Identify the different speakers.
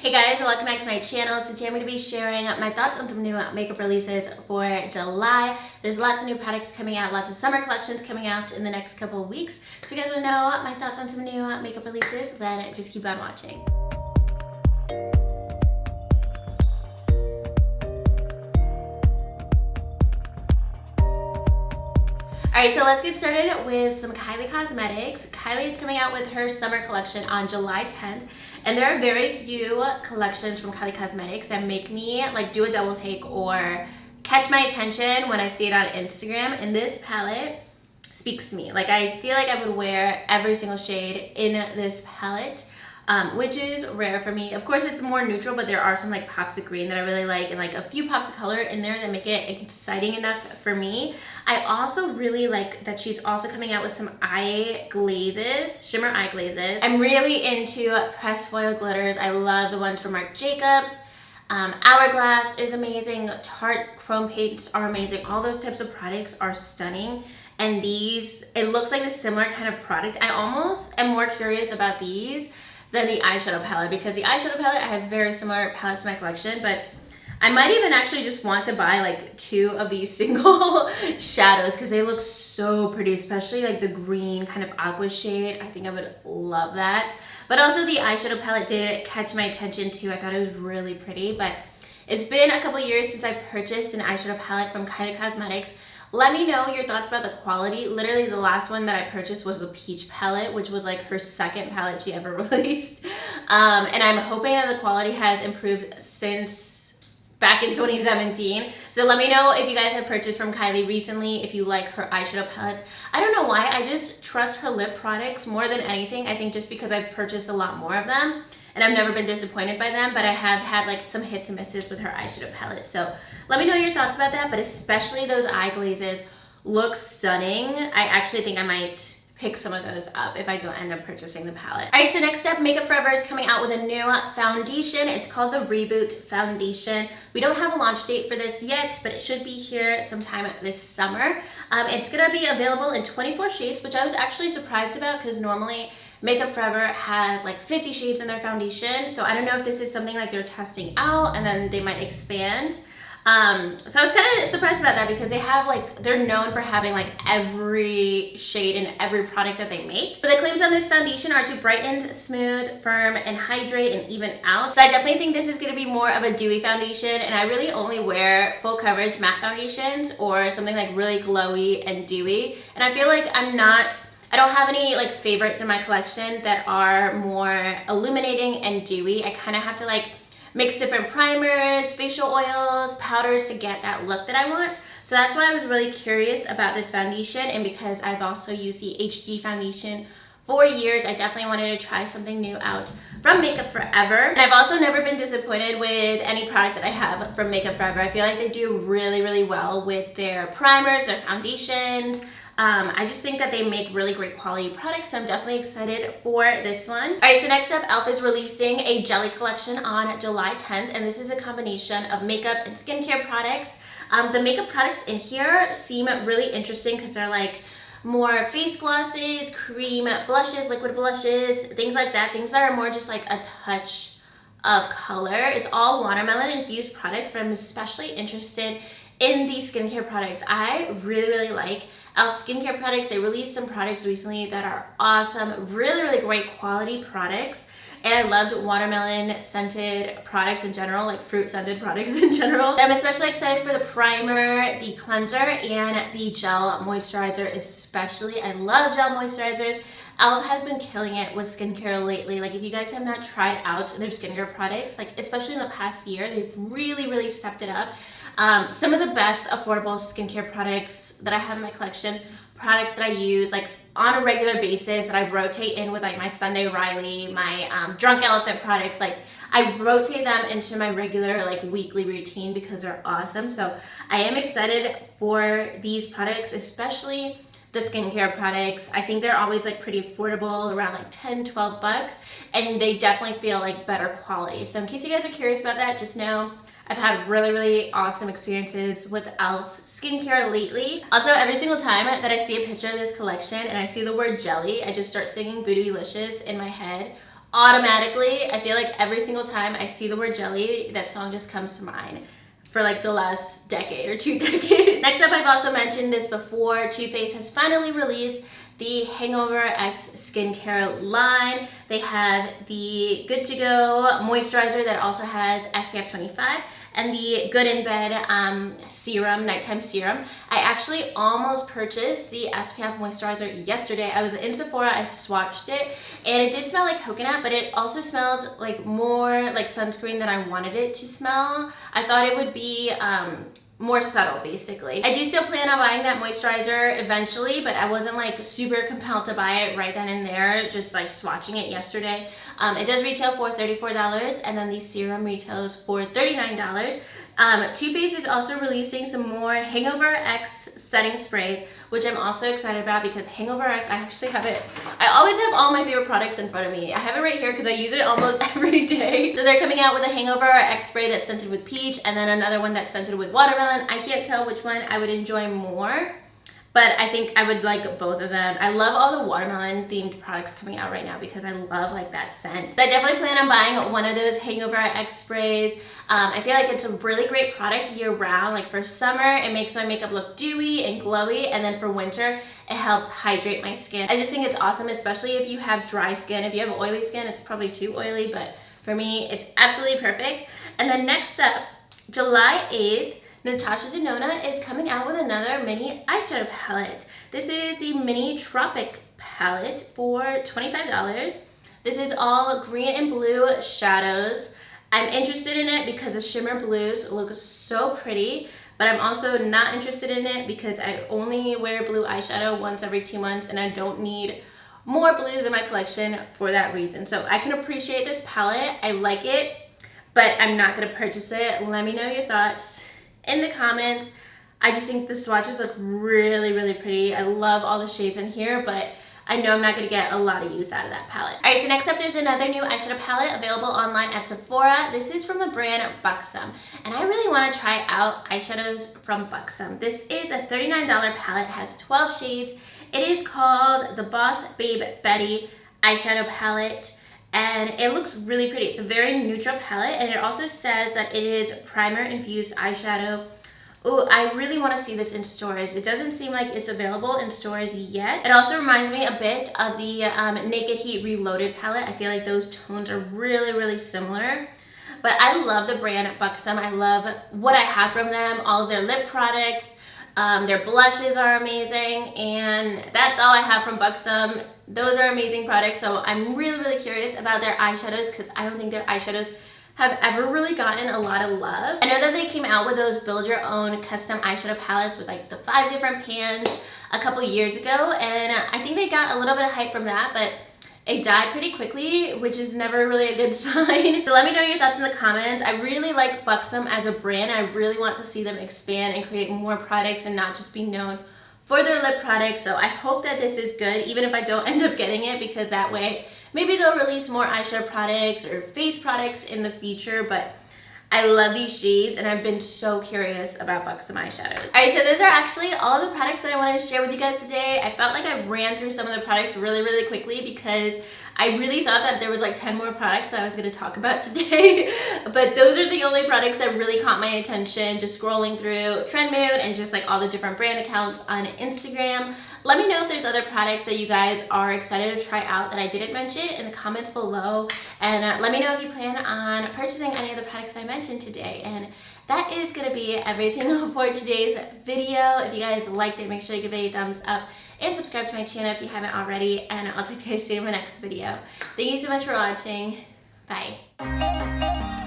Speaker 1: Hey guys, welcome back to my channel. So today I'm going to be sharing my thoughts on some new makeup releases for July. There's lots of new products coming out, lots of summer collections coming out in the next couple of weeks. So if you guys want to know my thoughts on some new makeup releases, then just keep on watching. Alright, so let's get started with some Kylie Cosmetics. Kylie is coming out with her summer collection on July 10th. And there are very few collections from Kylie Cosmetics that make me like do a double take or catch my attention when I see it on Instagram. And this palette speaks to me. Like, I feel like I would wear every single shade in this palette. Which is rare for me. Of course, it's more neutral, but there are some like pops of green that I really like and like a few pops of color in there that make it exciting enough for me. I also really like that she's also coming out with some eye glazes, shimmer eye glazes. I'm really into pressed foil glitters. I love the ones from Marc Jacobs. Hourglass is amazing. Tarte chrome paints are amazing. All those types of products are stunning. And these, it looks like a similar kind of product. I almost am more curious about these than the eyeshadow palette, because the eyeshadow palette, I have very similar palettes to my collection, but I might even actually just want to buy like 2 of these single shadows because they look so pretty, especially like the green kind of aqua shade. I think I would love that. But also the eyeshadow palette did catch my attention too. I thought it was really pretty, but it's been a couple years since I purchased an eyeshadow palette from Kylie Cosmetics. Let me know your thoughts about the quality. Literally, the last one that I purchased was the Peach palette, which was like her second palette she ever released. And I'm hoping that the quality has improved since back in 2017. So let me know if you guys have purchased from Kylie recently, if you like her eyeshadow palettes. I don't know why, I just trust her lip products more than anything. I think just because I've purchased a lot more of them and I've never been disappointed by them, but I have had like some hits and misses with her eyeshadow palette. So let me know your thoughts about that, but especially those eye glazes look stunning. I actually think I might pick some of those up if I don't end up purchasing the palette. All right, so next up, Makeup Forever is coming out with a new foundation. It's called the Reboot Foundation. We don't have a launch date for this yet, but it should be here sometime this summer. It's gonna be available in 24 shades, which I was actually surprised about because normally Makeup Forever has like 50 shades in their foundation. So I don't know if this is something like they're testing out and then they might expand. So I was kind of surprised about that because they have like, they're known for having like every shade in every product that they make. But the claims on this foundation are to brighten, smooth, firm, and hydrate and even out. So I definitely think this is going to be more of a dewy foundation, and I really only wear full coverage matte foundations or something like really glowy and dewy. And I feel like I don't have any like favorites in my collection that are more illuminating and dewy. I kind of have to like mix different primers, facial oils, powders to get that look that I want. So that's why I was really curious about this foundation, and because I've also used the HD foundation for years, I definitely wanted to try something new out from Makeup Forever. And I've also never been disappointed with any product that I have from Makeup Forever. I feel like they do really, really well with their primers, their foundations. I just think that they make really great quality products, so I'm definitely excited for this one. All right, so next up, e.l.f. is releasing a jelly collection on July 10th, and this is a combination of makeup and skincare products. The makeup products in here seem really interesting because they're like more face glosses, cream blushes, liquid blushes, things like that. Things that are more just like a touch of color. It's all watermelon infused products, but I'm especially interested in these skincare products. I really, really like e.l.f. skincare products. They released some products recently that are awesome, really, really great quality products. And I loved watermelon scented products in general, like fruit scented products in general. I'm especially excited for the primer, the cleanser, and the gel moisturizer especially. I love gel moisturizers. e.l.f. has been killing it with skincare lately. Like, if you guys have not tried out their skincare products, like especially in the past year, they've really, really stepped it up. Some of the best affordable skincare products that I have in my collection, products that I use like on a regular basis that I rotate in with like my Sunday Riley, my Drunk Elephant products. Like, I rotate them into my regular like weekly routine because they're awesome. So I am excited for these products, especially the skincare products. I think they're always like pretty affordable, around like 10, 12 bucks, and they definitely feel like better quality. So in case you guys are curious about that, just know I've had really, really awesome experiences with e.l.f. skincare lately. Also, every single time that I see a picture of this collection and I see the word jelly, I just start singing Bootylicious in my head automatically, I feel like every single time I see the word jelly, that song just comes to mind for like the last decade or 2 decades. Next up, I've also mentioned this before, TwoFace has finally released the Hangover X skincare line. They have the Good to Go moisturizer that also has SPF 25 and the Good in Bed serum, nighttime serum. I actually almost purchased the SPF moisturizer yesterday. I was in Sephora, I swatched it, and it did smell like coconut, but it also smelled like more like sunscreen than I wanted it to smell. I thought it would be more subtle, basically. I do still plan on buying that moisturizer eventually, but I wasn't like super compelled to buy it right then and there, just like swatching it yesterday. It does retail for $34, and then the serum retails for $39. TwoFace is also releasing some more Hangover X setting sprays, which I'm also excited about because Hangover X, I actually have it. I always have all my favorite products in front of me. I have it right here because I use it almost every day. So they're coming out with a Hangover X spray that's scented with peach, and then another one that's scented with watermelon. I can't tell which one I would enjoy more, but I think I would like both of them. I love all the watermelon themed products coming out right now because I love like that scent. So I definitely plan on buying one of those Hangover X sprays. I feel like it's a really great product year round. Like for summer, it makes my makeup look dewy and glowy, and then for winter, it helps hydrate my skin. I just think it's awesome, especially if you have dry skin. If you have oily skin, it's probably too oily, but for me, it's absolutely perfect. And then next up, July 8th, Natasha Denona is coming out with another mini eyeshadow palette. This is the Mini Tropic palette for $25. This is all green and blue shadows. I'm interested in it because the shimmer blues look so pretty, but I'm also not interested in it because I only wear blue eyeshadow once every 2 months, and I don't need more blues in my collection for that reason. So I can appreciate this palette. I like it, but I'm not gonna purchase it. Let me know your thoughts in the comments. I just think the swatches look really, really pretty. I love all the shades in here, but I know I'm not gonna get a lot of use out of that palette. All right, so next up, there's another new eyeshadow palette available online at Sephora. This is from the brand Buxom, and I really wanna try out eyeshadows from Buxom. This is a $39 palette, it has 12 shades. It is called the Boss Babe Betty eyeshadow palette, and it looks really pretty. It's a very neutral palette, and it also says that it is primer infused eyeshadow. Oh, I really want to see this in stores. It doesn't seem like it's available in stores yet. It also reminds me a bit of the Naked Heat Reloaded palette. I feel like those tones are really, really similar. But I love the brand Buxom. I love what I have from them, all of their lip products. Their blushes are amazing, and that's all I have from Buxom. Those are amazing products, so I'm really, really curious about their eyeshadows because I don't think their eyeshadows have ever really gotten a lot of love. I know that they came out with those build your own custom eyeshadow palettes with like the 5 different pans a couple years ago, and I think they got a little bit of hype from that, but it died pretty quickly, which is never really a good sign. So let me know your thoughts in the comments. I really like Buxom as a brand. I really want to see them expand and create more products and not just be known for their lip products. So I hope that this is good, even if I don't end up getting it, because that way maybe they'll release more eyeshadow products or face products in the future. But I love these shades, and I've been so curious about Buxom eyeshadows. All right, so those are actually all of the products that I wanted to share with you guys today. I felt like I ran through some of the products really, really quickly because I really thought that there was like 10 more products that I was gonna talk about today. But those are the only products that really caught my attention, just scrolling through Trendmood and just like all the different brand accounts on Instagram. Let me know if there's other products that you guys are excited to try out that I didn't mention in the comments below. And let me know if you plan on purchasing any of the products I mentioned today. And that is gonna be everything for today's video. If you guys liked it, make sure you give it a thumbs up and subscribe to my channel if you haven't already. And I'll talk to you guys soon in my next video. Thank you so much for watching. Bye.